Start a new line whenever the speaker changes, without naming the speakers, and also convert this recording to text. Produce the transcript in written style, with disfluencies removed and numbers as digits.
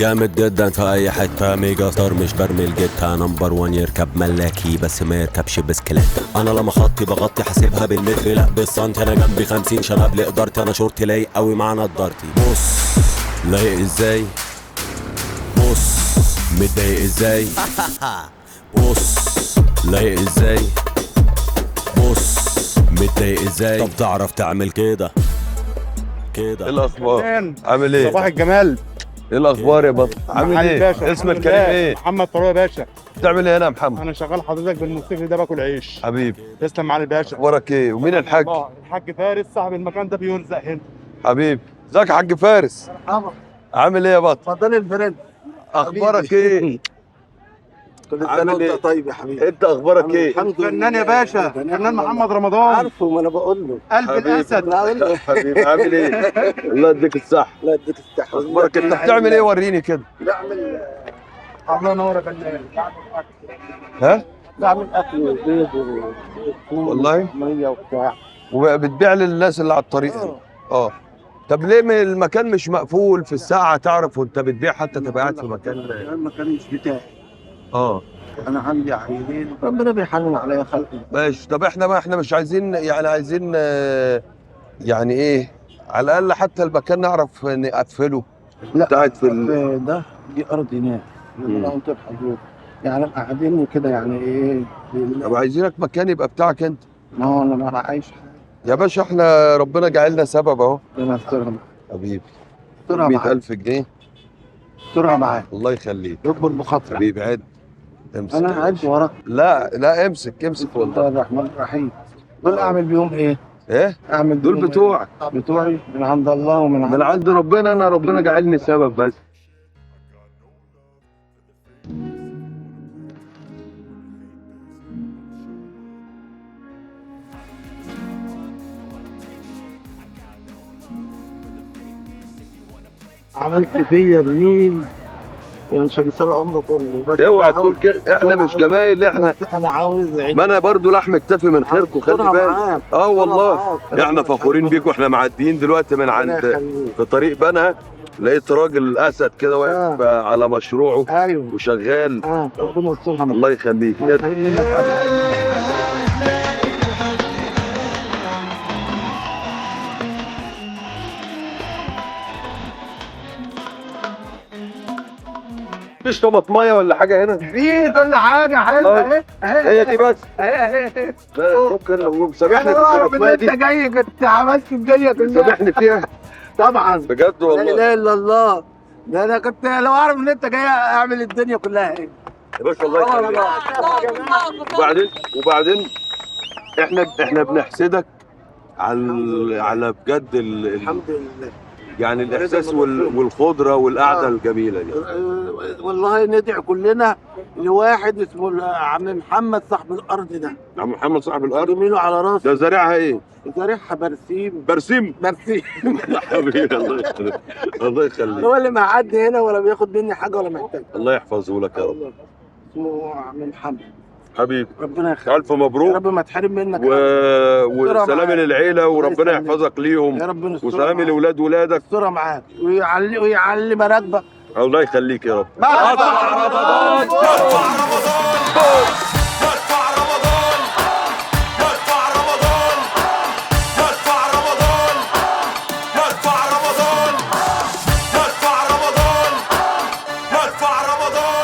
جامد جدا في اي حته، ميجا ستار مش برمي الجتا، نمبر 1 يركب ملاكي بس ما يركبش بسكليت. انا لما خطي بغطي حاسبها بالمتر لا بالسنتي، انا جنبي 50 شنب لقدرتي، انا شورتي لايق قوي مع نضارتي. بص لايق ازاي، بص متضايق ازاي، بص لايق ازاي، بص متضايق ازاي. طب تعرف تعمل كده كده؟
ايه الاخبار؟ عامل ايه؟
صباح الجمال.
ايه الاخبار يا بطل؟ عامل
معالي
ايه؟
الباشا،
اسمك
الحمد
كريم
لله.
ايه؟
محمد فاروق يا باشا.
بتعمل ايه هنا يا محمد؟
انا شغال حضرتك بالموتوسيكل ده باكل عيش.
حبيبي
تسلم معالي الباشا.
اخبارك ايه؟ ومين الحاج؟
الحاج فارس صاحب المكان ده بيرزق هنا.
حبيبي ازيك يا حاج فارس؟
مرحبا.
عامل ايه يا بطل؟
اتفضلي البرنس.
اخبارك ايه؟
كل سنه
عامل
وانت
ايه؟
طيب يا حبيبي.
انت اخبارك ايه؟
الحمد لله.
فنان يا باشا، فنان محمد رمضان.
عارفه، ما انا بقول له.
قلب
حبيبي.
الاسد.
حبيبي عامل ايه؟ الله يديك الصحة.
الله يديك الصحه.
اخبارك انت بتعمل ايه؟ وريني كده.
بعمل
الله ينور يا فنان.
ها؟
بعمل اكل وبيض وفول
والله؟
وميه وبتاع.
وبتبيع للناس اللي على الطريق هنا. اه طب ليه المكان مش مقفول في الساعة تعرف وانت بتبيع حتى تبقى قاعد في مكان؟
المكان مش بتاعي.
اه
انا عندي عيلين ربنا بيحنن عليا خلقي.
ماشي. طب احنا مش عايزين يعني عايزين يعني ايه على الاقل حتى المكان نعرف نقفله.
لا
انت قاعد في
ده دي ارض ناس. انا قلت لحضرتك يعني قاعدين كده يعني ايه.
طب عايزينك مكان يبقى بتاعك انت.
ما هو انا عايش.
يا باشا احنا ربنا جعلنا سبب اهو.
ربنا يسترها.
حبيبي
يسترها معاك.
100,000 جنيه.
يسترها معاك.
الله يخليك.
يكبر بخاطرك.
حبيبي عد. امسك
انا
يا
قاعد
باشا.
وراك.
لا امسك
بسم
والله.
الله الرحمن الرحيم. دول اعمل بيهم ايه؟
ايه؟
اعمل
دول
بيهم
بتوعك.
إيه؟ بتوعي من عند الله ومن
من عند ربنا، انا ربنا جعلني سبب بس.
عملت فيا مين؟ مش هيصير عمره كله. بس
اوعى تقول كده، احنا مش جمايل احنا.
انا عاوز
ما انا برضو لحم اكتفي من خيركم، خلي
أسترها
بالك.
معاك.
اه والله
معاك.
احنا فخورين بيكم. احنا معديين دلوقتي من
ربنا
عند
يخليك.
في طريق بنها، لقيت راجل اسد كده واقف على مشروعه
ايوه.
وشغال.
ربنا يسترها معاك.
الله يخليك. مفيش طماطمايه ولا حاجه هنا؟
في كل حاجه حلوه اهي
هي دي بس.
اهي.
ممكن لو سامحني في
انا من
الطماطمايه
انت
دي،
جاي كنت عملت الدنيا كلها.
سامحني فيها
طبعا.
بجد
لا
والله.
اله الا الله. ده انا كنت لو اعرف ان انت جاي اعمل الدنيا كلها ايه.
يا باشا الله يخليك. وبعدين احنا بنحسدك على بجد
الحمد لله.
يعني الاحساس والخضره والقعده الجميله دي.
والله ندعي كلنا لواحد اسمه عم محمد صاحب الارض ده.
عم محمد صاحب الارض
يمينه على راسه.
ده زارعها ايه؟
زارعها برسيم.
برسيم.
برسيم.
حبيبي الله يخليك. الله يخليك.
هو اللي معدي هنا ولا بياخد مني حاجه ولا محتاج.
الله يحفظه لك يا رب.
اسمه عم محمد.
حبيبي
ربنا يخليك.
الف مبروك.
يا رب ما تحرم منك.
وسلامي للعيله وربنا يحفظك ليهم.
يا رب نسترها
وسلامي
معاك.
لاولاد ولادك.
يسترها معاك ويعلي مراكبك.
الله يخليك يا رب.
مدفع
رمضان.
رمضان